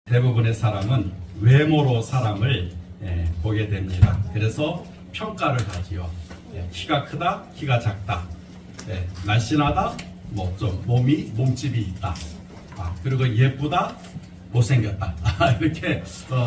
대부분의 사람은 외모로 사람을 보게 됩니다. 그래서 평가를 하지요. 키가 크다, 키가 작다, 날씬하다, 좀 몸집이 있다, 그리고 예쁘다, 못생겼다. 이렇게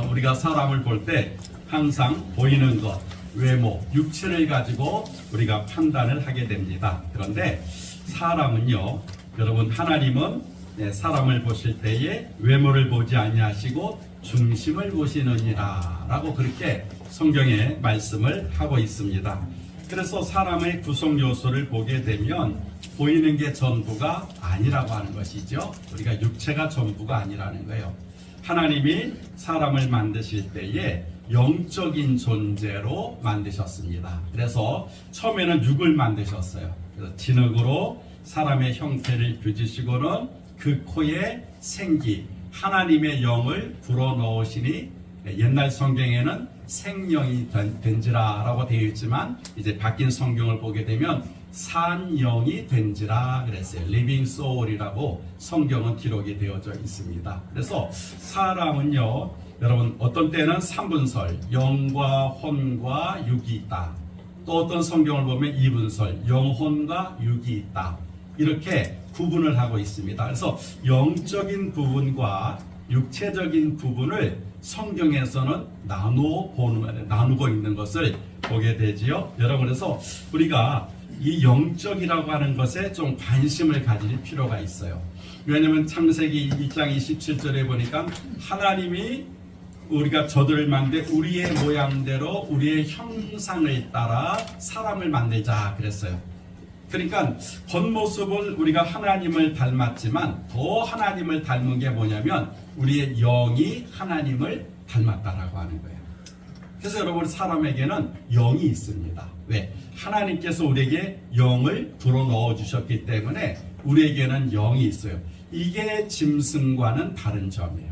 우리가 사람을 볼 때 항상 보이는 것, 외모, 육체를 가지고 우리가 판단을 하게 됩니다. 그런데 사람은요, 여러분, 하나님은 사람을 보실 때에 외모를 보지 아니하시고 중심을 보시느니라 라고 그렇게 성경에 말씀을 하고 있습니다. 그래서 사람의 구성 요소를 보게 되면 보이는 게 전부가 아니라고 하는 것이죠. 우리가 육체가 전부가 아니라는 거예요. 하나님이 사람을 만드실 때에 영적인 존재로 만드셨습니다. 그래서 처음에는 육을 만드셨어요. 그래서 진흙으로 사람의 형태를 빚으시고는 그 코에 생기, 하나님의 영을 불어넣으시니, 옛날 성경에는 생명이 된지라 라고 되어 있지만 이제 바뀐 성경을 보게 되면 산영이 된지라 그랬어요. 리빙 소울이라고 성경은 기록이 되어져 있습니다. 그래서 사람은요, 여러분, 어떤 때는 삼분설, 영과 혼과 육이 있다. 또 어떤 성경을 보면 이분설, 영혼과 육이 있다. 이렇게 구분을 하고 있습니다. 그래서 영적인 부분과 육체적인 부분을 성경에서는 나누고 있는 것을 보게 되지요. 여러분, 그래서 우리가 이 영적이라고 하는 것에 좀 관심을 가질 필요가 있어요. 왜냐하면 창세기 1장 27절에 보니까 하나님이 우리가 저들을 만들 우리의 모양대로 우리의 형상을 따라 사람을 만들자 그랬어요. 그러니까 겉모습을 우리가 하나님을 닮았지만 더 하나님을 닮은 게 뭐냐면 우리의 영이 하나님을 닮았다라고 하는 거예요. 그래서 여러분, 사람에게는 영이 있습니다. 왜? 하나님께서 우리에게 영을 불어넣어 주셨기 때문에 우리에게는 영이 있어요. 이게 짐승과는 다른 점이에요.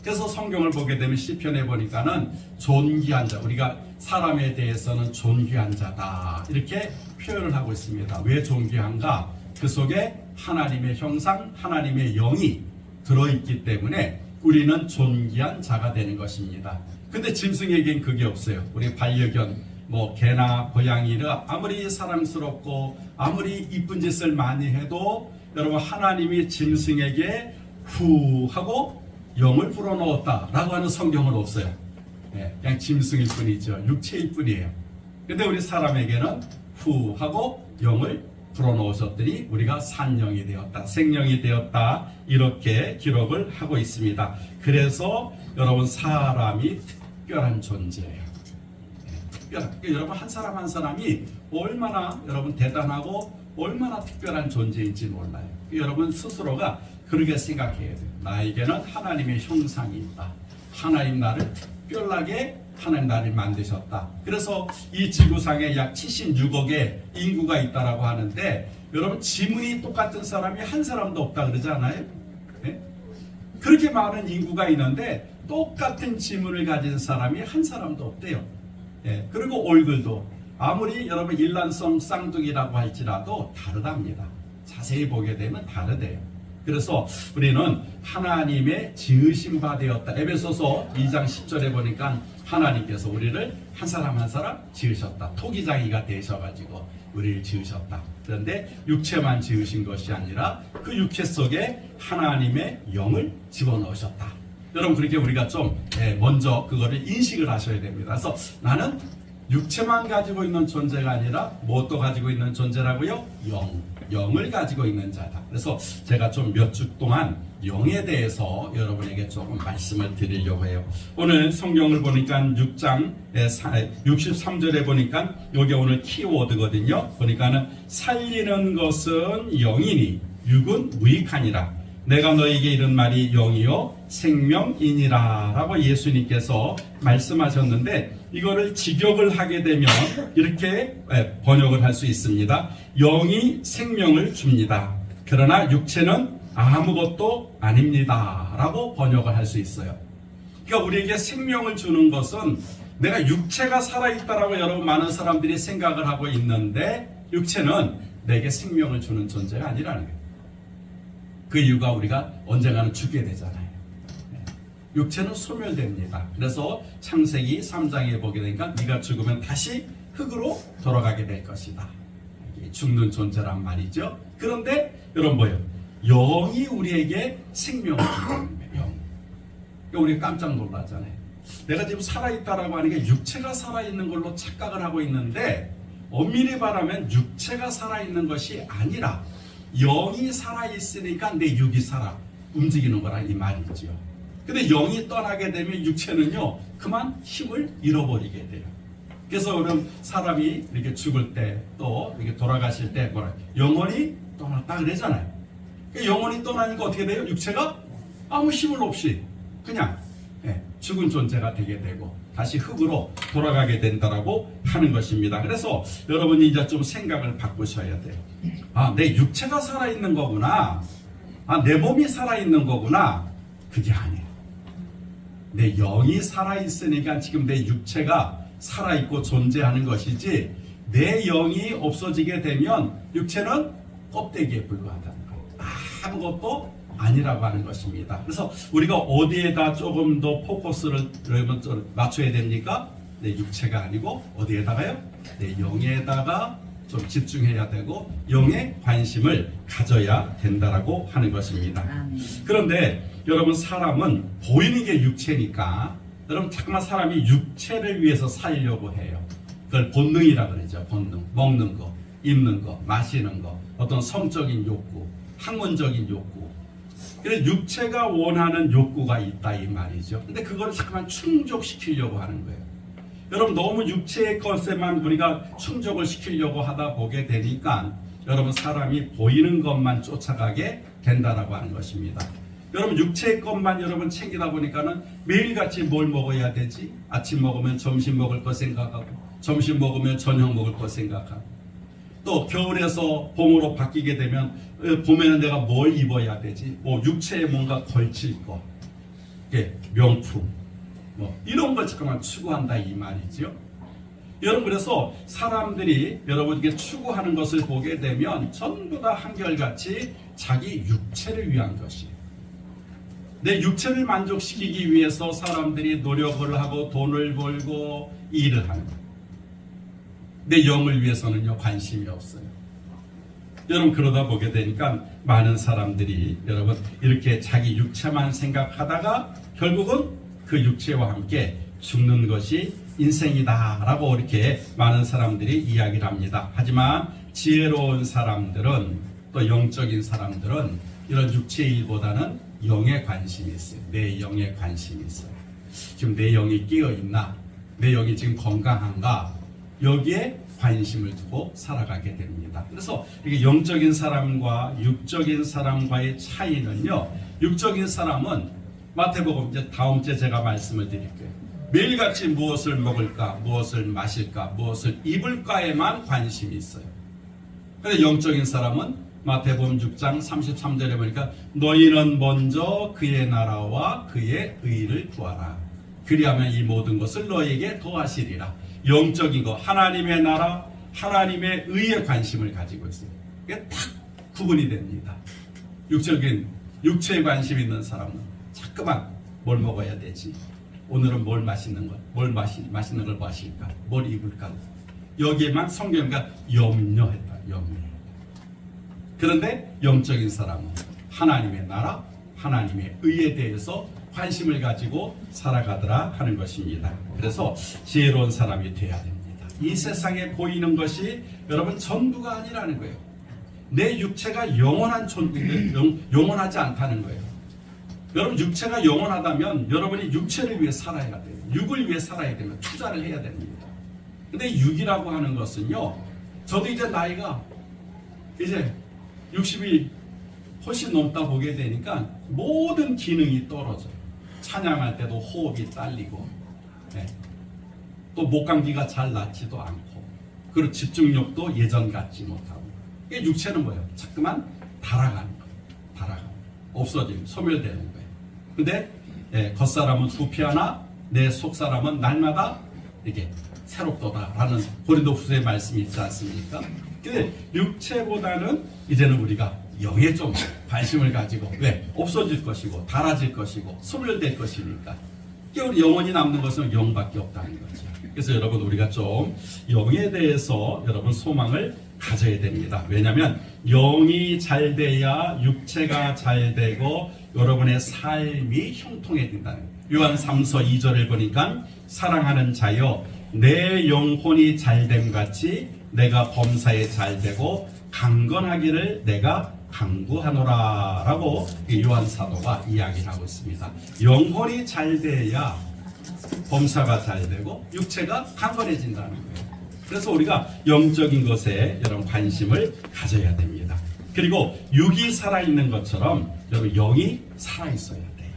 그래서 성경을 보게 되면 시편에 보니까는 존귀한 자, 우리가 사람에 대해서는 존귀한 자다 이렇게 표현을 하고 있습니다. 왜 존귀한가? 그 속에 하나님의 형상, 하나님의 영이 들어있기 때문에 우리는 존귀한 자가 되는 것입니다. 근데 짐승에겐 그게 없어요. 우리 반려견, 개나 고양이가 아무리 사랑스럽고 아무리 이쁜 짓을 많이 해도 여러분, 하나님이 짐승에게 후 하고 영을 불어넣었다라고 하는 성경은 없어요. 그냥 짐승일 뿐이죠. 육체일 뿐이에요. 근데 우리 사람에게는 후 하고 영을 불어넣으셨더니 우리가 산영이 되었다, 생명이 되었다, 이렇게 기록을 하고 있습니다. 그래서 여러분, 사람이 특별한 존재예요. 여러분, 한 사람 한 사람이 얼마나 여러분 대단하고 얼마나 특별한 존재인지 몰라요. 여러분 스스로가 그렇게 생각해야 돼요. 나에게는 하나님의 형상이 있다. 하나님 나를 특별하게 하나님 나를 만드셨다. 그래서 이 지구상에 약 76억의 인구가 있다라고 하는데, 여러분, 지문이 똑같은 사람이 한 사람도 없다 그러지 않아요? 네? 그렇게 많은 인구가 있는데 똑같은 지문을 가진 사람이 한 사람도 없대요. 네. 그리고 얼굴도 아무리 여러분 일란성 쌍둥이라고 할지라도 다르답니다. 자세히 보게 되면 다르대요. 그래서 우리는 하나님의 지으신 바 되었다. 에베소서 2장 10절에 보니까 하나님께서 우리를 한 사람 한 사람 지으셨다. 토기장이가 되셔가지고 우리를 지으셨다. 그런데 육체만 지으신 것이 아니라 그 육체 속에 하나님의 영을 집어넣으셨다. 여러분, 그렇게 우리가 좀 먼저 그거를 인식을 하셔야 됩니다. 그래서 나는 육체만 가지고 있는 존재가 아니라 무엇도 가지고 있는 존재라고요? 영을 가지고 있는 자다. 그래서 제가 좀 몇 주 동안 영에 대해서 여러분에게 조금 말씀을 드리려고 해요. 오늘 성경을 보니까 6장 63절에 보니까 여기 오늘 키워드거든요. 보니까는 살리는 것은 영이니 육은 무익하니라. 내가 너에게 이른 말이 영이요 생명이니라 라고 예수님께서 말씀하셨는데, 이거를 직역을 하게 되면 이렇게 번역을 할 수 있습니다. 영이 생명을 줍니다. 그러나 육체는 아무것도 아닙니다 라고 번역을 할 수 있어요. 그러니까 우리에게 생명을 주는 것은 내가 육체가 살아있다라고 여러분 많은 사람들이 생각을 하고 있는데, 육체는 내게 생명을 주는 존재가 아니라는 거예요. 그 이유가 우리가 언젠가는 죽게 되잖아요. 육체는 소멸됩니다. 그래서 창세기 3장에 보게 되니까 네가 죽으면 다시 흙으로 돌아가게 될 것이다. 죽는 존재란 말이죠. 그런데 여러분 뭐예요? 영이 우리에게 생명을 주는 거예요. 영. 그러니까 우리 깜짝 놀랐잖아요. 내가 지금 살아있다라고 하는 게 육체가 살아있는 걸로 착각을 하고 있는데 엄밀히 말하면 육체가 살아있는 것이 아니라 영이 살아있으니까 내 육이 살아 움직이는 거라 이 말이지요. 근데 영이 떠나게 되면 육체는요 그만 힘을 잃어버리게 돼요. 그래서 그럼 사람이 이렇게 죽을 때 또 이렇게 돌아가실 때 뭐라 영혼이 떠났다 그러잖아요. 그러니까 영혼이 떠나니까 어떻게 돼요? 육체가 아무 힘을 없이 그냥 죽은 존재가 되게 되고 다시 흙으로 돌아가게 된다라고 하는 것입니다. 그래서 여러분이 이제 좀 생각을 바꾸셔야 돼요. 아, 내 육체가 살아있는 거구나. 아, 내 몸이 살아있는 거구나. 그게 아니에요. 내 영이 살아있으니까 지금 내 육체가 살아있고 존재하는 것이지 내 영이 없어지게 되면 육체는 껍데기에 불과하다는 거예요. 아무것도 아니라고 하는 것입니다. 그래서 우리가 어디에다 조금 더 포커스를 맞춰야 됩니까? 내 육체가 아니고 어디에다가요? 내 영에다가 좀 집중해야 되고 영에 관심을 가져야 된다라고 하는 것입니다. 그런데 여러분 사람은 보이는 게 육체니까 여러분 자꾸만 사람이 육체를 위해서 살려고 해요. 그걸 본능이라 그러죠. 본능. 먹는 거, 입는 거, 마시는 거, 어떤 성적인 욕구, 학문적인 욕구. 그래서 육체가 원하는 욕구가 있다 이 말이죠. 근데 그걸 자꾸만 충족시키려고 하는 거예요. 여러분 너무 육체의 것에만 우리가 충족을 시키려고 하다 보게 되니까 여러분 사람이 보이는 것만 쫓아가게 된다라고 하는 것입니다. 여러분 육체의 것만 여러분 챙기다 보니까는 매일같이 뭘 먹어야 되지? 아침 먹으면 점심 먹을 거 생각하고 점심 먹으면 저녁 먹을 거 생각하고 또 겨울에서 봄으로 바뀌게 되면 봄에는 내가 뭘 입어야 되지? 뭐 육체에 뭔가 걸칠 거, 명품, 뭐 이런 걸 잠깐만 추구한다 이 말이죠. 여러분 그래서 사람들이 여러분에게 추구하는 것을 보게 되면 전부 다 한결같이 자기 육체를 위한 것이에요. 내 육체를 만족시키기 위해서 사람들이 노력을 하고 돈을 벌고 일을 하는 거예요. 내 영을 위해서는요 관심이 없어요. 여러분 그러다 보게 되니까 많은 사람들이 여러분 이렇게 자기 육체만 생각하다가 결국은 그 육체와 함께 죽는 것이 인생이다 라고 이렇게 많은 사람들이 이야기를 합니다. 하지만 지혜로운 사람들은 또 영적인 사람들은 이런 육체의 일보다는 영에 관심이 있어요. 내 영에 관심이 있어요. 지금 내 영이 깨어있나? 내 영이 지금 건강한가? 여기에 관심을 두고 살아가게 됩니다. 그래서 이게 영적인 사람과 육적인 사람과의 차이는요. 육적인 사람은 마태복음 이제 다음 주에 제가 말씀을 드릴게요. 매일같이 무엇을 먹을까, 무엇을 마실까, 무엇을 입을까에만 관심이 있어요. 그런데 영적인 사람은 마태복음 6장 33절에 보니까 너희는 먼저 그의 나라와 그의 의를 구하라. 그리하면 이 모든 것을 너희에게 더하시리라. 영적인 거, 하나님의 나라, 하나님의 의에 관심을 가지고 있어요. 이게 딱 구분이 됩니다. 육적인, 육체에 관심 있는 사람은 자꾸만 뭘 먹어야 되지? 오늘은 뭘 맛있는 걸, 맛있는 걸 마실까? 뭘 입을까? 여기에만 성경과 염려했다. 염려. 그런데 영적인 사람은 하나님의 나라, 하나님의 의에 대해서 관심을 가지고 살아가더라 하는 것입니다. 그래서 지혜로운 사람이 되어야 됩니다. 이 세상에 보이는 것이 여러분 전부가 아니라는 거예요. 내 육체가 영원하지 않다는 거예요. 여러분 육체가 영원하다면 여러분이 육체를 위해 살아야 돼요. 육을 위해 살아야 되면 투자를 해야 됩니다. 근데 육이라고 하는 것은요. 저도 이제 나이가 이제 60이 훨씬 넘다 보게 되니까 모든 기능이 떨어져요. 찬양할 때도 호흡이 딸리고 또 목감기가 잘 낫지도 않고 그리고 집중력도 예전 같지 못하고 이게 육체는 뭐예요? 자꾸만 달아가는 거예요. 달아가는 없어지고 소멸되는 거예요. 근데 겉사람은 부패하나 내 속사람은 날마다 이게 새롭도다라는 고린도후서의 말씀이 있지 않습니까? 근데 육체보다는 이제는 우리가 영에 좀 관심을 가지고 왜? 없어질 것이고 닳아질 것이고 소멸될 것이니까. 우리 영원히 남는 것은 영밖에 없다는 거죠. 그래서 여러분 우리가 좀 영에 대해서 여러분 소망을 가져야 됩니다. 왜냐하면 영이 잘 돼야 육체가 잘 되고 여러분의 삶이 형통해진다는 거예요. 요한 3서 2절을 보니까 사랑하는 자여 내 영혼이 잘됨 같이 내가 범사에 잘 되고 강건하기를 내가 강구하노라 라고 요한 사도가 이야기하고 있습니다. 영혼이 잘 돼야 범사가 잘 되고 육체가 강건해진다는 거예요. 그래서 우리가 영적인 것에 여러분 관심을 가져야 됩니다. 그리고 육이 살아있는 것처럼 여러분 영이 살아있어야 돼요.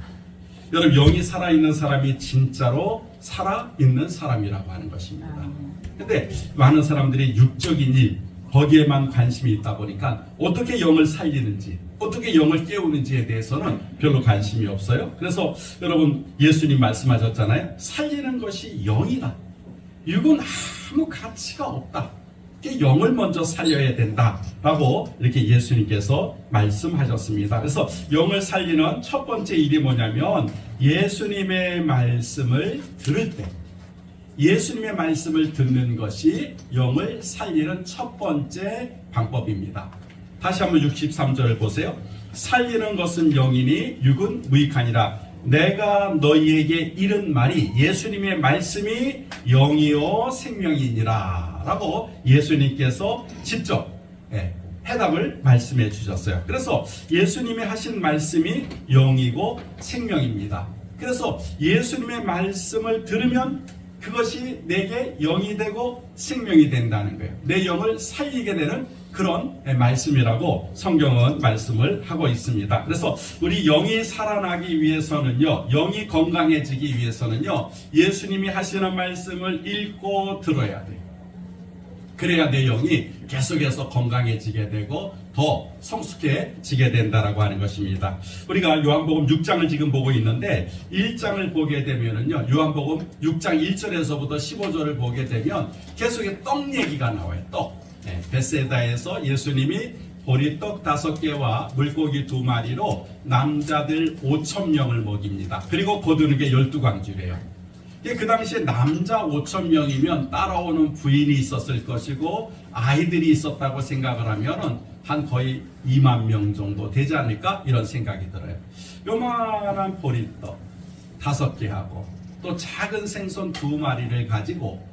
여러분 영이 살아있는 사람이 진짜로 살아있는 사람이라고 하는 것입니다. 근데 많은 사람들이 육적인 일 거기에만 관심이 있다 보니까 어떻게 영을 살리는지 어떻게 영을 깨우는지에 대해서는 별로 관심이 없어요. 그래서 여러분 예수님 말씀하셨잖아요. 살리는 것이 영이다. 육은 아무 가치가 없다. 영을 먼저 살려야 된다라고 이렇게 예수님께서 말씀하셨습니다. 그래서 영을 살리는 첫 번째 일이 뭐냐면 예수님의 말씀을 들을 때 예수님의 말씀을 듣는 것이 영을 살리는 첫 번째 방법입니다. 다시 한번 63절을 보세요. 살리는 것은 영이니 육은 무익하니라. 내가 너희에게 이른 말이 예수님의 말씀이 영이요 생명이니라 라고 예수님께서 직접 해답을 말씀해 주셨어요. 그래서 예수님이 하신 말씀이 영이고 생명입니다. 그래서 예수님의 말씀을 들으면 그것이 내게 영이 되고 생명이 된다는 거예요. 내 영을 살리게 되는 그런 말씀이라고 성경은 말씀을 하고 있습니다. 그래서 우리 영이 살아나기 위해서는요, 영이 건강해지기 위해서는요, 예수님이 하시는 말씀을 읽고 들어야 돼요. 그래야 내 영이 계속해서 건강해지게 되고 더 성숙해지게 된다라고 하는 것입니다. 우리가 요한복음 6장을 지금 보고 있는데 1장을 보게 되면은요, 요한복음 6장 1절에서부터 15절을 보게 되면 계속해 떡 얘기가 나와요. 떡. 베세다에서 예수님이 보리떡 5개와 물고기 2마리로 남자들 5,000명을 먹입니다. 그리고 거두는 게 12광주래요. 그 당시에 남자 5,000명이면 따라오는 부인이 있었을 것이고 아이들이 있었다고 생각을 하면은 한 거의 2만 명 정도 되지 않을까 이런 생각이 들어요. 요만한 보리떡 5개하고 또 작은 생선 2마리를 가지고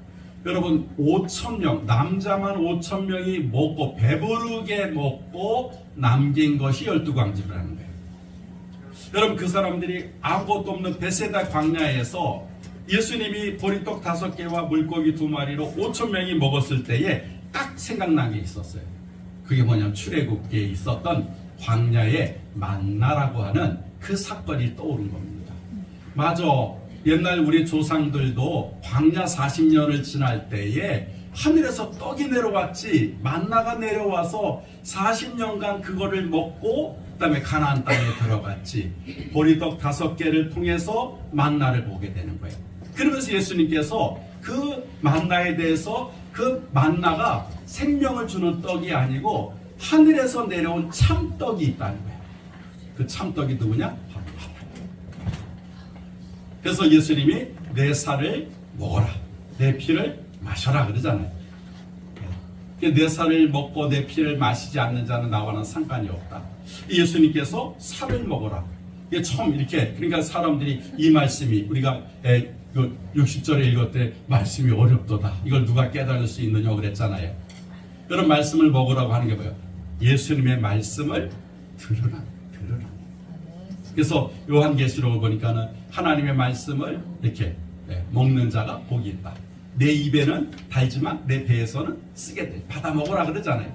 여러분 5,000명 남자만 5,000명이 먹고 배부르게 먹고 남긴 것이 12광주라는 거예요. 여러분 그 사람들이 아무것도 없는 베세다 광야에서 예수님이 보리떡 5개와 물고기 2마리로 5,000명이 먹었을 때에 딱 생각난 게 있었어요. 그게 뭐냐면 출애굽기에 있었던 광야의 만나라고 하는 그 사건이 떠오른 겁니다. 맞아. 옛날 우리 조상들도 광야 40년을 지날 때에 하늘에서 떡이 내려왔지 만나가 내려와서 40년간 그거를 먹고 그 다음에 가나안 땅에 들어갔지. 보리떡 5개를 통해서 만나를 보게 되는 거예요. 그러면서 예수님께서 그 만나에 대해서 그 만나가 생명을 주는 떡이 아니고 하늘에서 내려온 참떡이 있다는 거예요. 그 참떡이 누구냐? 그래서 예수님이 내 살을 먹어라, 내 피를 마셔라 그러잖아요. 내 살을 먹고 내 피를 마시지 않는 자는 나와는 상관이 없다. 예수님께서 살을 먹어라. 이게 처음 이렇게 그러니까 사람들이 이 말씀이 우리가 60절에 읽었을 때 말씀이 어렵도다. 이걸 누가 깨달을 수 있느냐 그랬잖아요. 그런 말씀을 먹으라고 하는 게 뭐예요? 예수님의 말씀을 들으라. 그래서 요한계시록을 보니까는 하나님의 말씀을 이렇게 먹는 자가 복이 있다. 내 입에는 달지만 내 배에서는 쓰게 돼. 받아 먹으라 그러잖아요.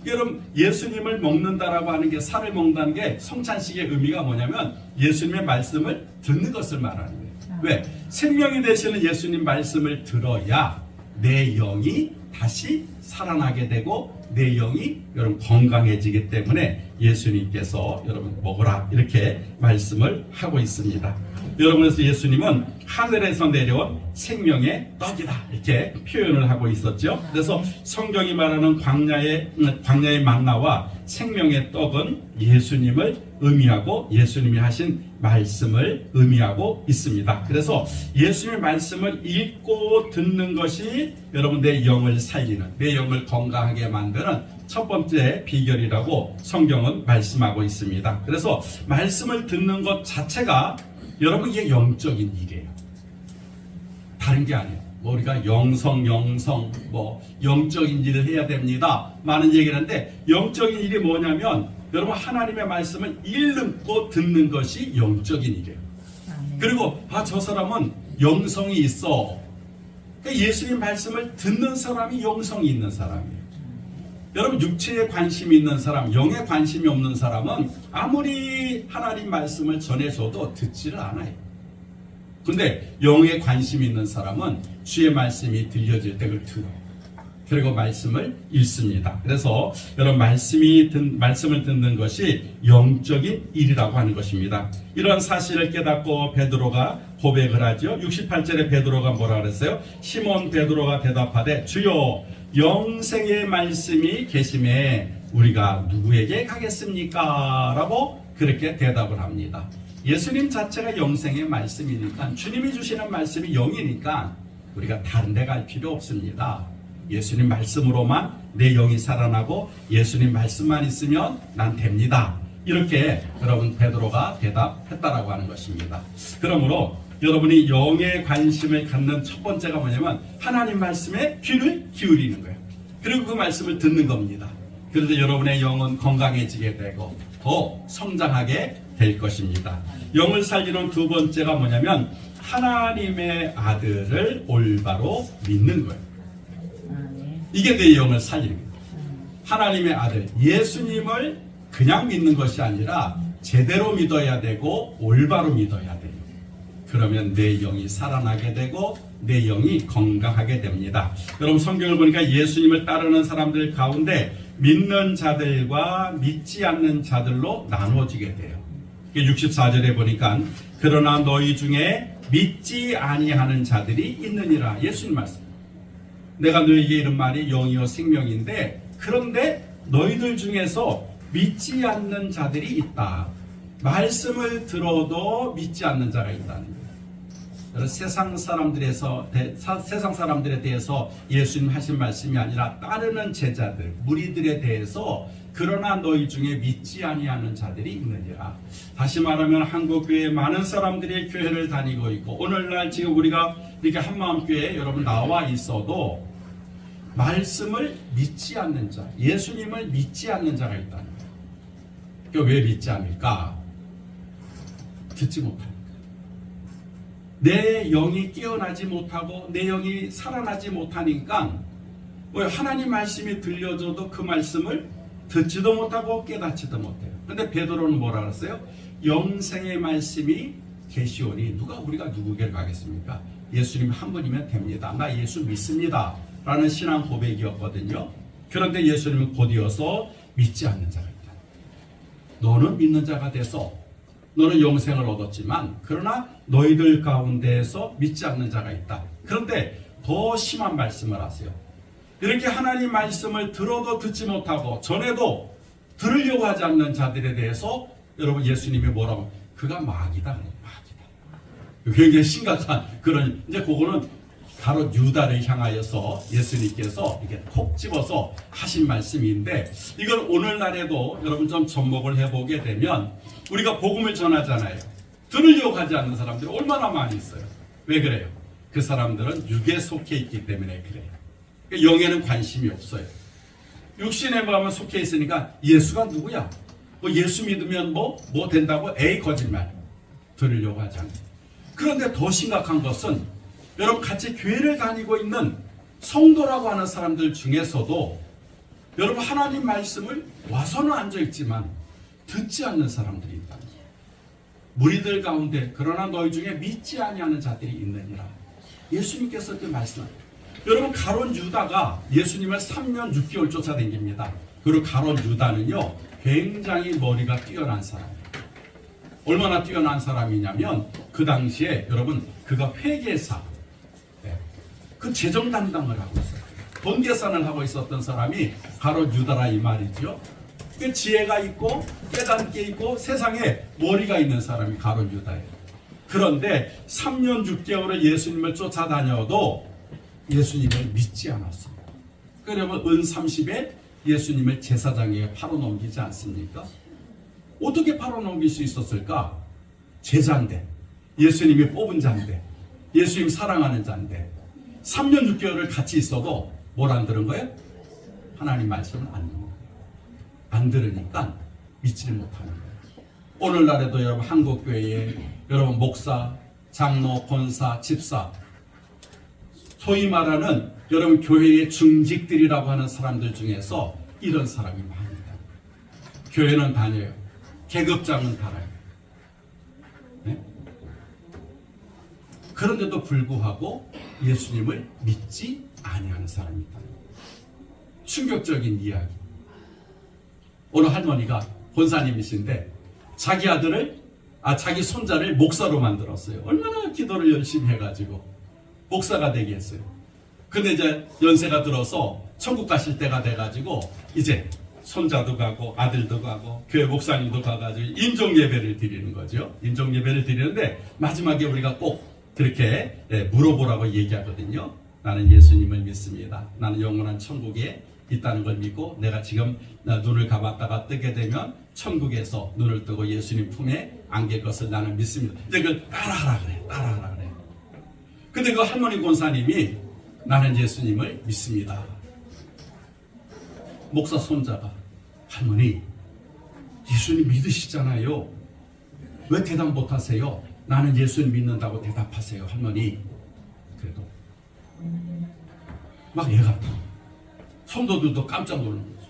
여러분 예수님을 먹는다라고 하는 게 살을 먹는다는 게 성찬식의 의미가 뭐냐면 예수님의 말씀을 듣는 것을 말하는 거예요. 왜? 생명이 되시는 예수님 말씀을 들어야 내 영이 다시 살아나게 되고 내 영이 여러분 건강해지기 때문에 예수님께서 여러분 먹으라 이렇게 말씀을 하고 있습니다. 여러분에서 예수님은 하늘에서 내려온 생명의 떡이다 이렇게 표현을 하고 있었죠. 그래서 성경이 말하는 광야의 만나와 생명의 떡은 예수님을 의미하고 예수님이 하신 말씀을 의미하고 있습니다. 그래서 예수님의 말씀을 읽고 듣는 것이 여러분 내 영을 살리는, 내 영을 건강하게 만드는 첫 번째 비결이라고 성경은 말씀하고 있습니다. 그래서 말씀을 듣는 것 자체가 여러분 이게 영적인 일이에요. 다른 게 아니에요. 우리가 영성인 일을 해야 됩니다. 많은 얘기를 하는데 영적인 일이 뭐냐면 여러분 하나님의 말씀을 읽고 듣는 것이 영적인 일이에요. 그리고 저 사람은 영성이 있어. 그러니까 예수님 말씀을 듣는 사람이 영성이 있는 사람이에요. 여러분 육체에 관심이 있는 사람, 영에 관심이 없는 사람은 아무리 하나님 말씀을 전해줘도 듣지를 않아요. 근데 영에 관심이 있는 사람은 주의 말씀이 들려질 때 그걸 들어요. 그리고 말씀을 읽습니다. 그래서 여러분 말씀을 듣는 것이 영적인 일이라고 하는 것입니다. 이런 사실을 깨닫고 베드로가 고백을 하죠. 68절에 베드로가 뭐라 그랬어요? 시몬 베드로가 대답하되 주여 영생의 말씀이 계심에 우리가 누구에게 가겠습니까? 라고 그렇게 대답을 합니다. 예수님 자체가 영생의 말씀이니까 주님이 주시는 말씀이 영이니까 우리가 다른 데 갈 필요 없습니다. 예수님 말씀으로만 내 영이 살아나고 예수님 말씀만 있으면 난 됩니다. 이렇게 여러분 베드로가 대답했다라고 하는 것입니다. 그러므로 여러분이 영에 관심을 갖는 첫 번째가 뭐냐면 하나님 말씀에 귀를 기울이는 거예요. 그리고 그 말씀을 듣는 겁니다. 그래서 여러분의 영은 건강해지게 되고 더 성장하게 될 것입니다. 영을 살리는 두 번째가 뭐냐면 하나님의 아들을 올바로 믿는 거예요. 이게 내 영을 살리는 거예요. 하나님의 아들 예수님을 그냥 믿는 것이 아니라 제대로 믿어야 되고 올바로 믿어야 돼요. 그러면 내 영이 살아나게 되고 내 영이 건강하게 됩니다. 여러분 성경을 보니까 예수님을 따르는 사람들 가운데 믿는 자들과 믿지 않는 자들로 나눠지게 돼요. 64절에 보니까 그러나 너희 중에 믿지 아니하는 자들이 있느니라. 예수님 말씀. 내가 너에게 이런 말이 영이요 생명인데 그런데 너희들 중에서 믿지 않는 자들이 있다. 말씀을 들어도 믿지 않는 자가 있다는 거예요. 세상 사람들에 대해서 예수님 하신 말씀이 아니라 따르는 제자들, 무리들에 대해서 그러나 너희 중에 믿지 아니하는 자들이 있느니라. 다시 말하면 한국교회에 많은 사람들이 교회를 다니고 있고 오늘날 지금 우리가 이렇게 한마음교회에 여러분 나와 있어도 말씀을 믿지 않는 자, 예수님을 믿지 않는 자가 있다는 거예요. 그러니까 왜 믿지 않을까? 듣지 못하니까. 내 영이 깨어나지 못하고 내 영이 살아나지 못하니까 하나님 말씀이 들려줘도 그 말씀을 듣지도 못하고 깨닫지도 못해요. 근데 베드로는 뭐라 그랬어요? 영생의 말씀이 계시오니 우리가 누구에게 가겠습니까? 예수님 한 분이면 됩니다. 나 예수 믿습니다. 라는 신앙 고백이었거든요. 그런데 예수님은 곧이어서 믿지 않는 자가 있다. 너는 믿는 자가 돼서 너는 영생을 얻었지만 그러나 너희들 가운데에서 믿지 않는 자가 있다. 그런데 더 심한 말씀을 하세요. 이렇게 하나님 말씀을 들어도 듣지 못하고 전에도 들으려고 하지 않는 자들에 대해서 여러분 예수님이 뭐라고 그가 마귀다. 마귀다. 굉장히 심각한 그런 이제 그거는 바로 유다를 향하여서 예수님께서 이렇게 콕 집어서 하신 말씀인데 이걸 오늘날에도 여러분 좀 접목을 해보게 되면 우리가 복음을 전하잖아요. 들으려고 하지 않는 사람들이 얼마나 많이 있어요. 왜 그래요? 그 사람들은 육에 속해 있기 때문에 그래요. 그러니까 영에는 관심이 없어요. 육신의 마음은 속해 있으니까 예수가 누구야? 예수 믿으면 뭐 된다고? 에이 거짓말. 들으려고 하지 않아요. 그런데 더 심각한 것은 여러분 같이 교회를 다니고 있는 성도라고 하는 사람들 중에서도 여러분 하나님 말씀을 와서는 앉아있지만 듣지 않는 사람들이 있다는 거예요. 무리들 가운데 그러나 너희 중에 믿지 아니하는 자들이 있느니라. 예수님께서 이렇게 말씀합니다. 여러분 가론 유다가 예수님을 3년 6개월 쫓아다닙니다. 그리고 가룟 유다는요, 굉장히 머리가 뛰어난 사람이에요. 얼마나 뛰어난 사람이냐면 그 당시에 여러분 그가 회계사, 그 재정 담당을 하고 있어요. 돈 계산을 하고 있었던 사람이 가룟 유다라 이 말이죠. 그 지혜가 있고 깨닫게 있고 세상에 머리가 있는 사람이 가룟 유다예요. 그런데 3년 6개월을 예수님을 쫓아다녀도 예수님을 믿지 않았습니다. 그러면 은 30에 예수님을 제사장에게 팔아넘기지 않습니까? 어떻게 팔아넘길 수 있었을까? 제자인데, 예수님이 뽑은 자인데, 예수님 사랑하는 자인데 3년 6개월을 같이 있어도 뭘 안 들은 거예요? 하나님 말씀을 안 듣는 거예요. 안 들으니까 믿지를 못하는 거예요. 오늘날에도 여러분 한국교회에 여러분 목사, 장로, 권사, 집사, 소위 말하는 여러분 교회의 중직들이라고 하는 사람들 중에서 이런 사람이 많습니다. 교회는 다녀요. 계급장은 달아요. 네? 그런데도 불구하고 예수님을 믿지 아니하는 사람이 있다. 충격적인 이야기. 어느 할머니가 권사님이신데 자기 아들을, 자기 손자를 목사로 만들었어요. 얼마나 기도를 열심히 해가지고 목사가 되게 했어요. 근데 이제 연세가 들어서 천국 가실 때가 돼가지고 이제 손자도 가고 아들도 가고 교회 목사님도 가가지고 인종 예배를 드리는 거죠. 인종 예배를 드리는데 마지막에 우리가 꼭 그렇게 물어보라고 얘기하거든요. 나는 예수님을 믿습니다. 나는 영원한 천국에 있다는 걸 믿고 내가 지금 눈을 감았다가 뜨게 되면 천국에서 눈을 뜨고 예수님 품에 안길 것을 나는 믿습니다. 이제 그걸 따라하라 그래. 따라하라 그래. 근데 그 할머니 권사님이 나는 예수님을 믿습니다. 목사 손자가 할머니 예수님 믿으시잖아요. 왜 대답 못하세요? 나는 예수님 믿는다고 대답하세요. 할머니. 그래도 막 얘 같아. 성도들도 깜짝 놀란 거죠.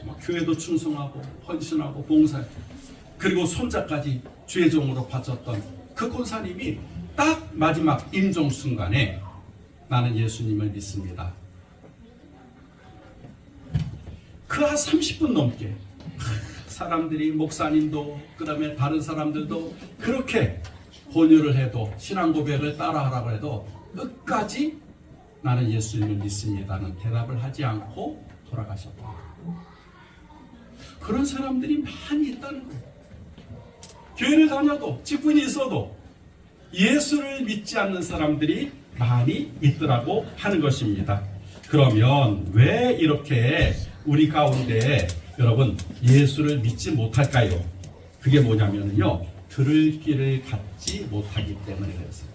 막 교회도 충성하고 헌신하고 봉사해. 그리고 손자까지 주의 종으로 바쳤던 그 권사님이 딱 마지막 임종 순간에 나는 예수님을 믿습니다. 그 한 30분 넘게 사람들이 목사님도 그 다음에 다른 사람들도 그렇게 권유를 해도 신앙 고백을 따라하라고 해도 끝까지 나는 예수님을 믿습니다는 대답을 하지 않고 돌아가셨다. 그런 사람들이 많이 있다는 거예요. 교회를 다녀도 직분이 있어도 예수를 믿지 않는 사람들이 많이 있더라고 하는 것입니다. 그러면 왜 이렇게 우리 가운데 여러분 예수를 믿지 못할까요? 그게 뭐냐면요, 들을 귀를 갖지 못하기 때문에 그랬어요.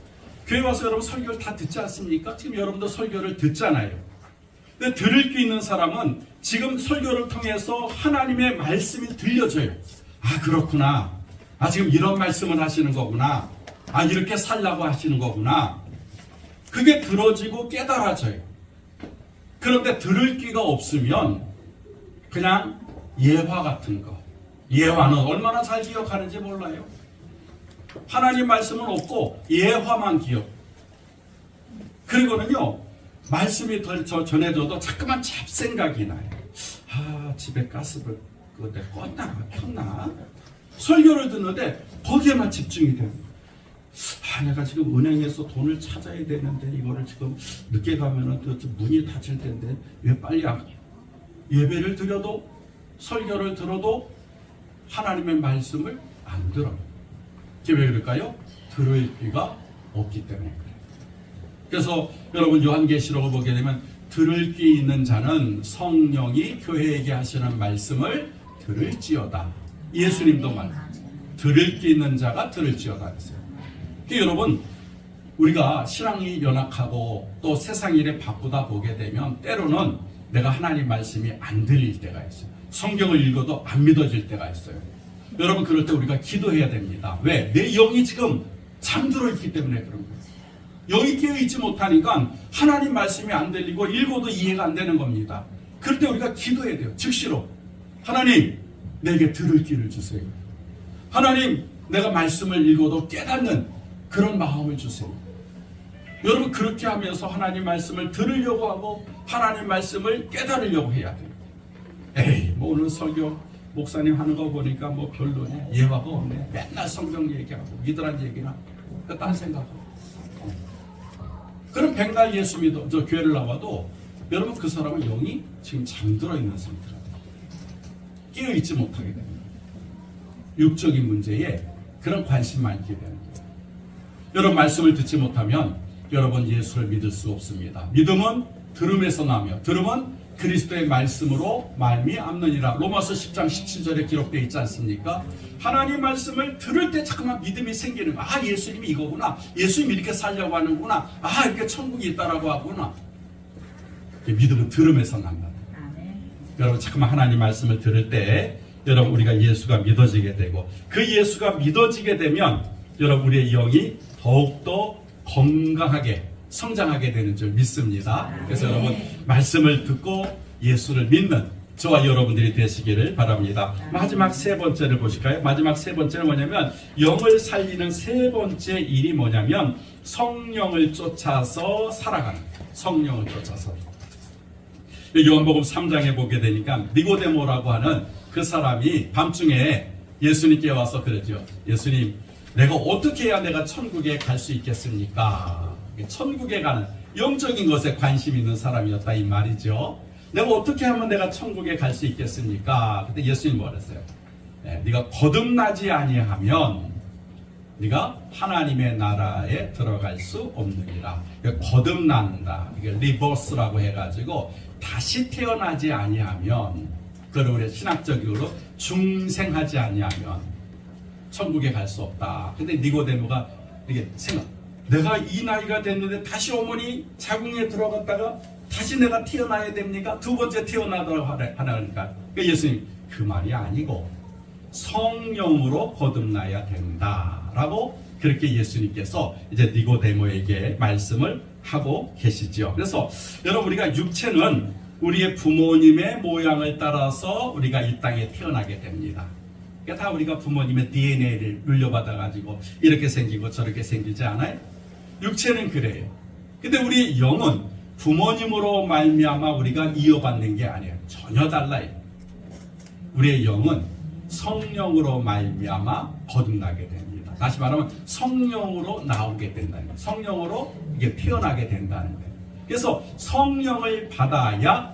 교회 와서 여러분 설교를 다 듣지 않습니까? 지금 여러분도 설교를 듣잖아요. 근데 들을 귀 있는 사람은 지금 설교를 통해서 하나님의 말씀이 들려져요. 아 그렇구나. 아 지금 이런 말씀을 하시는 거구나. 아 이렇게 살라고 하시는 거구나. 그게 들어지고 깨달아져요. 그런데 들을 귀가 없으면 그냥 예화 같은 거. 예화는 얼마나 잘 기억하는지 몰라요. 하나님 말씀은 없고 예화만 기억. 그리고는요 말씀이 더 전해져도 자꾸만 잡생각이 나요. 아 집에 가스불 그때 껐나 켰나. 설교를 듣는데 거기에만 집중이 돼요. 아 내가 지금 은행에서 돈을 찾아야 되는데 이거를 지금 늦게 가면은 또 문이 닫힐 텐데 왜 빨리 안 예배를 드려도 설교를 들어도 하나님의 말씀을 안 들어요. 그게 왜 그럴까요? 들을 귀가 없기 때문에 그래요. 그래서 여러분 요한계시록을 보게 되면 들을 귀 있는 자는 성령이 교회에게 하시는 말씀을 들을지어다. 예수님도 말 들을 귀 있는 자가 들을지어다 했어요. 그러니까 여러분 우리가 신앙이 연약하고 또 세상 일에 바쁘다 보게 되면 때로는 내가 하나님 말씀이 안 들릴 때가 있어요. 성경을 읽어도 안 믿어질 때가 있어요. 여러분 그럴 때 우리가 기도해야 됩니다. 왜? 내 영이 지금 잠들어 있기 때문에 그런 거예요. 영이 깨어있지 못하니까 하나님 말씀이 안 들리고 읽어도 이해가 안 되는 겁니다. 그럴 때 우리가 기도해야 돼요. 즉시로 하나님 내게 들을 귀를 주세요. 하나님 내가 말씀을 읽어도 깨닫는 그런 마음을 주세요. 여러분 그렇게 하면서 하나님 말씀을 들으려고 하고 하나님 말씀을 깨달으려고 해야 돼요. 뭐 오늘 설교 목사님 하는 거 보니까 뭐 별로네, 예화가 없네, 맨날 성경 얘기하고 믿으란 얘기나 딴 생각하고. 그럼 백날 예수 믿어 저 교회를 나와도 여러분 그 사람은 영이 지금 잠들어 있는 상태라. 깨어 있지 못하게 됩니다. 육적인 문제에 그런 관심만 있게 되는 거예요. 여러분 말씀을 듣지 못하면 여러분 예수를 믿을 수 없습니다. 믿음은 들음에서 나며 들음은 그리스도의 말씀으로 말미암느니라. 로마서 10장 17절에 기록되어 있지 않습니까? 하나님 말씀을 들을 때 잠깐만 믿음이 생기는 거야. 아, 예수님이 이거구나. 예수님이 이렇게 살려고 하는구나. 아, 이렇게 천국이 있다라고 하구나. 믿음은 들음에서 난다. 여러분 잠깐만 하나님 말씀을 들을 때 여러분 우리가 예수가 믿어지게 되고 그 예수가 믿어지게 되면 여러분 우리의 영이 더욱더 건강하게 성장하게 되는 줄 믿습니다. 그래서 여러분 말씀을 듣고 예수를 믿는 저와 여러분들이 되시기를 바랍니다. 마지막 세 번째를 보실까요? 마지막 세 번째는 뭐냐면 영을 살리는 세 번째 일이 뭐냐면 성령을 쫓아서 살아가는 거예요. 성령을 쫓아서. 요한복음 3장에 보게 되니까 니고데모라고 하는 그 사람이 밤중에 예수님께 와서 그러죠. 예수님, 내가 어떻게 해야 내가 천국에 갈 수 있겠습니까? 천국에 가는 영적인 것에 관심 있는 사람이었다 이 말이죠. 내가 어떻게 하면 내가 천국에 갈 수 있겠습니까? 그때 예수님이 뭐랬어요? 네가 거듭나지 아니하면 네가 하나님의 나라에 들어갈 수 없느니라. 거듭난다. 이게 리버스라고 해가지고 다시 태어나지 아니하면, 그걸 우리 신학적으로 중생하지 아니하면 천국에 갈 수 없다. 근데 니고데모가 이게 생각, 내가 이 나이가 됐는데 다시 어머니 자궁에 들어갔다가 다시 내가 태어나야 됩니까? 두 번째 태어나더라고 하나니까 예수님 그 말이 아니고 성령으로 거듭나야 된다라고 그렇게 예수님께서 이제 니고데모에게 말씀을 하고 계시죠. 그래서 여러분 우리가 육체는 우리의 부모님의 모양을 따라서 우리가 이 땅에 태어나게 됩니다. 그러니까 다 우리가 부모님의 DNA를 물려받아 가지고 이렇게 생기고 저렇게 생기지 않아요? 육체는 그래요. 근데 우리 영은 부모님으로 말미암아 우리가 이어받는 게 아니에요. 전혀 달라요. 우리의 영은 성령으로 말미암아 거듭나게 됩니다. 다시 말하면 성령으로 나오게 된다는 거예요. 성령으로 이게 태어나게 된다는 거예요. 그래서 성령을 받아야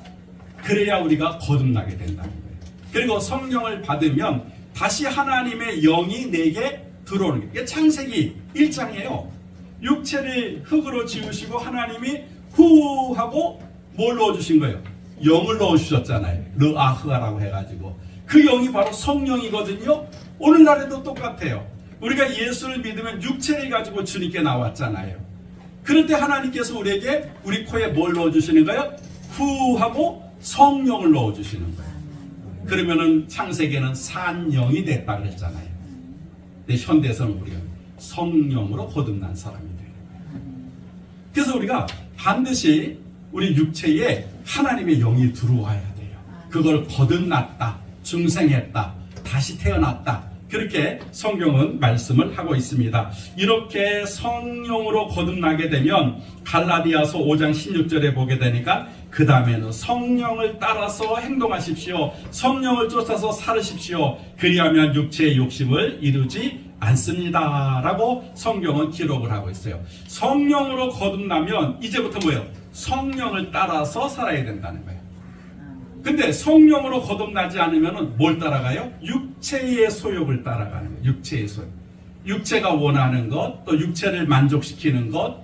그래야 우리가 거듭나게 된다는 거예요. 그리고 성령을 받으면 다시 하나님의 영이 내게 들어오는 거예요. 이게 창세기 1장이에요. 육체를 흙으로 지으시고 하나님이 후 하고 뭘 넣어주신 거예요? 영을 넣어주셨잖아요. 르아흐아라고 해가지고 그 영이 바로 성령이거든요. 오늘날에도 똑같아요. 우리가 예수를 믿으면 육체를 가지고 주님께 나왔잖아요. 그럴 때 하나님께서 우리에게 우리 코에 뭘 넣어주시는 거예요? 후 하고 성령을 넣어주시는 거예요. 그러면은 창세기에는 산영이 됐다 그랬잖아요. 근데 현대에서는 우리가 성령으로 거듭난 사람이 돼요. 그래서 우리가 반드시 우리 육체에 하나님의 영이 들어와야 돼요. 그걸 거듭났다, 중생했다, 다시 태어났다. 그렇게 성경은 말씀을 하고 있습니다. 이렇게 성령으로 거듭나게 되면 갈라디아서 5장 16절에 보게 되니까 그 다음에는 성령을 따라서 행동하십시오. 성령을 쫓아서 살으십시오. 그리하면 육체의 욕심을 이루지 않습니다. 라고 성경은 기록을 하고 있어요. 성령으로 거듭나면 이제부터 뭐예요? 성령을 따라서 살아야 된다는 거예요. 근데 성령으로 거듭나지 않으면 뭘 따라가요? 육체의 소욕을 따라가는 거예요. 육체의 소욕. 육체가 원하는 것, 또 육체를 만족시키는 것,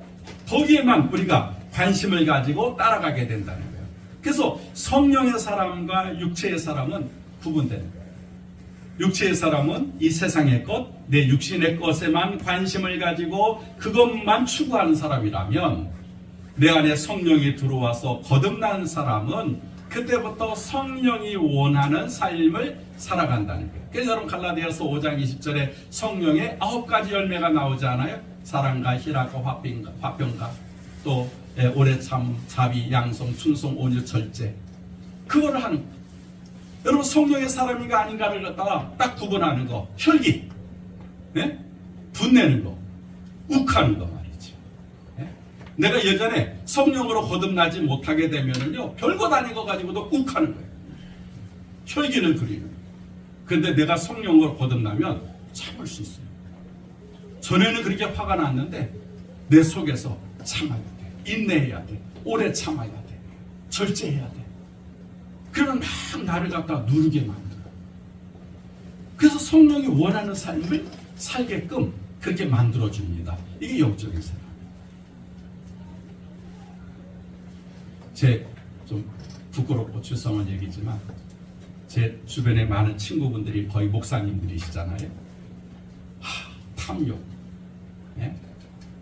거기에만 우리가 관심을 가지고 따라가게 된다는 거예요. 그래서 성령의 사람과 육체의 사람은 구분되는 거예요. 육체의 사람은 이 세상의 것, 내 육신의 것에만 관심을 가지고 그것만 추구하는 사람이라면 내 안에 성령이 들어와서 거듭난 사람은 그때부터 성령이 원하는 삶을 살아간다는 거예요. 그래서 여러분 갈라디아서 5장 20절에 성령의 9가지 열매가 나오지 않아요? 사랑과 희락과 화평과 또 오래 참, 자비, 양성, 충성, 온유, 절제. 그거를 하는 거예요. 여러분 성령의 사람인가 아닌가를 갖다가 딱 구분하는 거. 혈기, 네? 분내는 거, 욱하는 거 말이죠. 네? 내가 예전에 성령으로 거듭나지 못하게 되면은요 별것 아닌 거 가지고도 욱하는 거예요. 혈기를 그리는 거예요. 근데 내가 성령으로 거듭나면 참을 수 있어요. 전에는 그렇게 화가 났는데 내 속에서 참아야 돼. 인내해야 돼. 오래 참아야 돼. 절제해야 돼. 그러면 막 나를 갖다 누르게 만들어. 그래서 성령이 원하는 삶을 살게끔 그렇게 만들어줍니다. 이게 영적인 사람. 제 좀 부끄럽고 죄송한 얘기지만 제 주변에 많은 친구분들이 거의 목사님들이시잖아요. 탐욕. 예?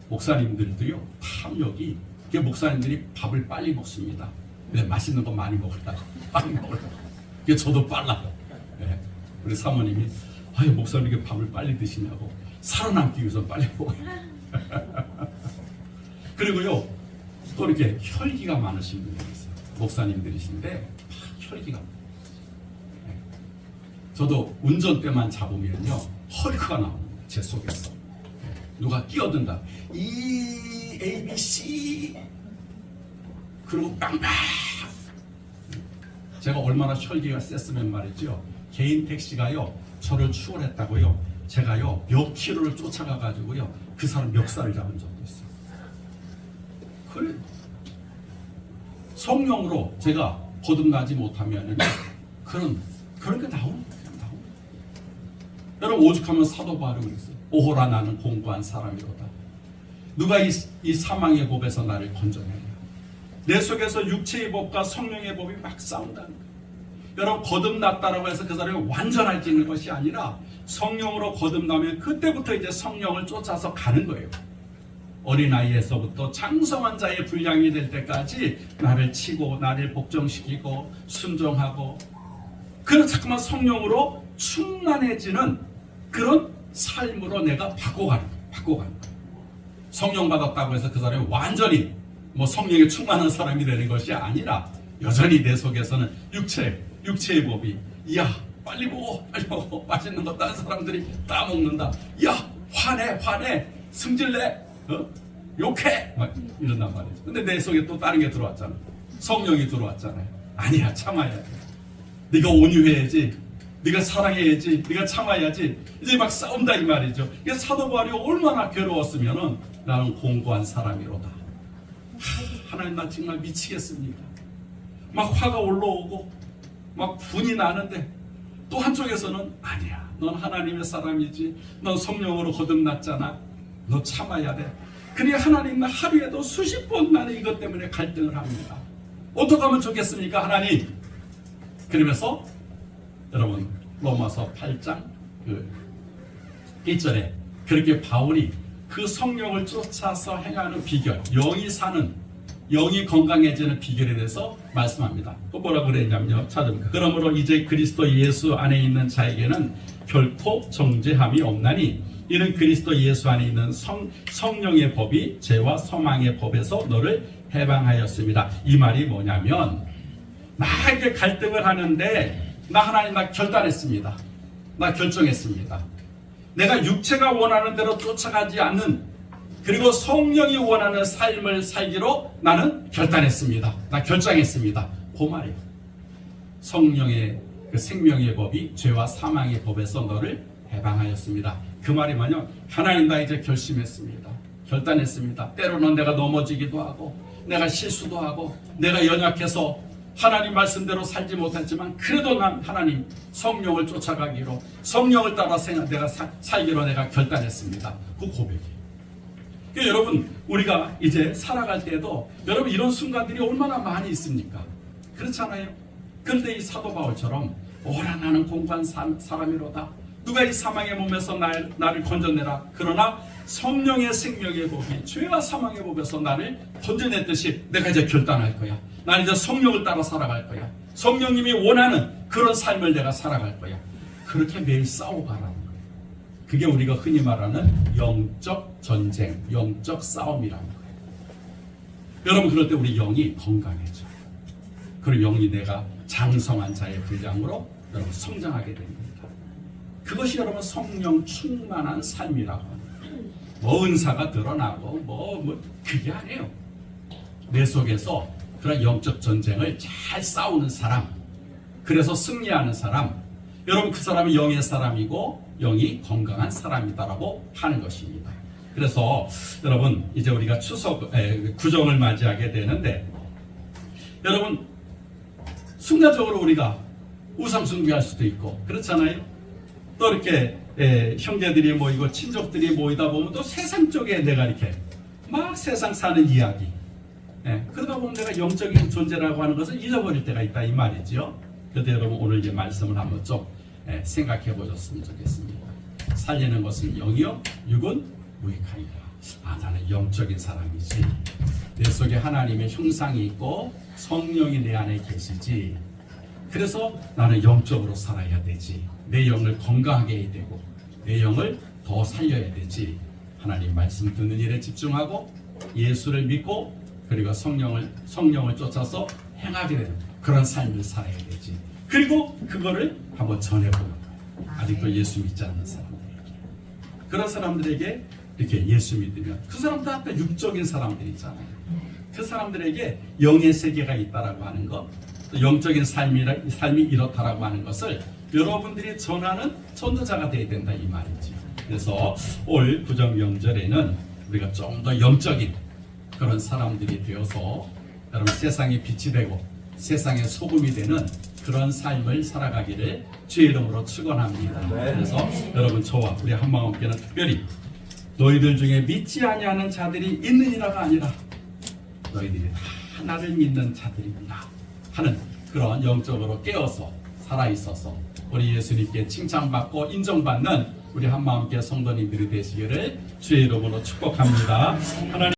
목사님들도요, 탐욕이, 그게 목사님들이 밥을 빨리 먹습니다. 근데 맛있는 거 많이 먹을다. 빨리 먹을다. 그게 저도 빨라요. 예? 우리 사모님이, 아유, 목사님 이게 밥을 빨리 드시냐고. 살아남기 위해서 빨리 먹어요. 그리고요, 또 이렇게 혈기가 많으신 분이 있어요. 목사님들이신데, 혈기가 많아요. 예? 저도 운전대만 잡으면요, 헐크가 나옵니다. 제 속에서. 누가 끼어든다. E, A, B, C. 그리고 빵빵. 제가 얼마나 혈기가 셌으면 말이죠. 개인 택시가요, 저를 추월했다고요. 제가요, 몇 킬로를 쫓아가가지고요, 그 사람 멱살을 잡은 적도 있어요. 그래. 성령으로 제가 거듭나지 못하면 그런 게 나오는 거예요. 여러분, 오죽하면 사도 바울이 그랬어요. 오호라 나는 공고한 사람이로다. 누가 이 사망의 법에서 나를 건져내냐. 내 속에서 육체의 법과 성령의 법이 막 싸운다는 거예요. 여러분, 거듭났다라고 해서 그 사람이 완전해지는 것이 아니라 성령으로 거듭나면 그때부터 이제 성령을 쫓아서 가는 거예요. 어린아이에서부터 장성한 자의 분량이 될 때까지 나를 치고 나를 복종시키고 순종하고, 그런 자꾸만 성령으로 충만해지는 그런 삶으로 내가 바꿔가는 거예요. 성령 받았다고 해서 그 사람이 완전히 성령에 충만한 사람이 되는 것이 아니라 여전히 내 속에서는 육체의 법이, 야, 빨리 먹어, 맛있는 거 다른 사람들이 다 먹는다. 야, 화내, 승질내, 욕해, 막 이런단 말이죠. 근데 내 속에 또 다른 게 들어왔잖아. 성령이 들어왔잖아요. 아니야, 참아야 돼. 네가 온유해야지, 네가 사랑해야지, 네가 참아야지. 이제 막 싸운다 이 말이죠. 사도 바울이 얼마나 괴로웠으면은 나는 공고한 사람이로다. 하나님, 나 정말 미치겠습니다. 막 화가 올라오고 막 분이 나는데 또 한쪽에서는 아니야, 넌 하나님의 사람이지, 넌 성령으로 거듭났잖아, 너 참아야 돼. 그래야 하나님, 나 하루에도 수십 번 나는 이것 때문에 갈등을 합니다. 어떻게 하면 좋겠습니까, 하나님? 그러면서 여러분, 로마서 8장 1절에 그렇게 바울이 그 성령을 쫓아서 행하는 비결, 영이 건강해지는 비결에 대해서 말씀합니다. 또 뭐라 그랬냐면요, 찾아보니까, 그러므로 이제 그리스도 예수 안에 있는 자에게는 결코 정죄함이 없나니 이는 그리스도 예수 안에 있는 성령의 법이 죄와 사망의 법에서 너를 해방하였습니다. 이 말이 뭐냐면, 나에게 갈등을 하는데 하나님, 나 결단했습니다. 나 결정했습니다. 내가 육체가 원하는 대로 쫓아가지 않는, 그리고 성령이 원하는 삶을 살기로 나는 결단했습니다. 나 결정했습니다. 그 말이에요. 성령의 그 생명의 법이 죄와 사망의 법에서 너를 해방하였습니다. 그 말이 뭐냐면, 하나님, 나 이제 결심했습니다. 결단했습니다. 때로는 내가 넘어지기도 하고, 내가 실수도 하고, 내가 연약해서 하나님 말씀대로 살지 못했지만, 그래도 난 하나님 성령을 쫓아가기로, 성령을 따라 내가 살기로 내가 결단했습니다. 그 고백이에요. 그러니까 여러분, 우리가 이제 살아갈 때도 여러분, 이런 순간들이 얼마나 많이 있습니까? 그렇잖아요. 그런데 이 사도 바울처럼, 오라 나는 공고한 사람이로다. 누가 이 사망의 몸에서 나를 건져내라. 그러나 성령의 생명의 법이 죄와 사망의 법에서 나를 건져냈듯이 내가 이제 결단할 거야. 나는 이제 성령을 따라 살아갈 거야. 성령님이 원하는 그런 삶을 내가 살아갈 거야. 그렇게 매일 싸워가라는 거예요. 그게 우리가 흔히 말하는 영적 전쟁, 영적 싸움이라는 거예요. 여러분, 그럴 때 우리 영이 건강해져. 그리고 영이 내가 장성한 자의 분량으로 여러분 성장하게 됩니다. 그것이 여러분 성령 충만한 삶이라고 합니다. 은사가 드러나고 그게 아니에요. 내 속에서 그런 영적 전쟁을 잘 싸우는 사람, 그래서 승리하는 사람, 여러분 그 사람이 영의 사람이고 영이 건강한 사람이다라고 하는 것입니다. 그래서 여러분 이제 우리가 추석 구정을 맞이하게 되는데 여러분 순간적으로 우리가 우상 숭배할 수도 있고 그렇잖아요. 또 이렇게 형제들이 모이고 친족들이 모이다 보면 또 세상 쪽에 내가 이렇게 막 세상 사는 이야기 그러다 보면 내가 영적인 존재라고 하는 것을 잊어버릴 때가 있다 이 말이죠. 그래서 여러분 오늘 이 말씀을 한번 좀 생각해 보셨으면 좋겠습니다. 살리는 것은 영이요 육은 무익하니라. 나는 영적인 사람이지. 내 속에 하나님의 형상이 있고 성령이 내 안에 계시지. 그래서 나는 영적으로 살아야 되지. 내 영을 건강하게 해야 되고 내 영을 더 살려야 되지. 하나님 말씀 듣는 일에 집중하고 예수를 믿고 그리고 성령을 쫓아서 행하게 되는 그런 삶을 살아야 되지. 그리고 그거를 한번 전해보는 거예요. 아직도 예수 믿지 않는 사람들에게. 그런 사람들에게 이렇게 예수 믿으면 그 사람들 앞에 육적인 사람들이잖아요. 그 사람들에게 영의 세계가 있다라고 하는 것, 또 영적인 삶이 이렇다라고 하는 것을 여러분들이 전하는 전도자가 되어야 된다 이 말이죠. 그래서 올 구정 명절에는 우리가 좀 더 영적인 그런 사람들이 되어서 여러분 세상의 빛이 되고 세상의 소금이 되는 그런 삶을 살아가기를 주의 이름으로 축원합니다. 그래서 여러분 저와 우리 한마음교회는 특별히 너희들 중에 믿지 아니하는 자들이 있느니라가 아니라 너희들이 다 나를 믿는 자들입니다 하는 그런 영적으로 깨어서 살아있어서 우리 예수님께 칭찬받고 인정받는 우리 한마음교회 성도님들이 되시기를 주의 이름으로 축복합니다. 하나님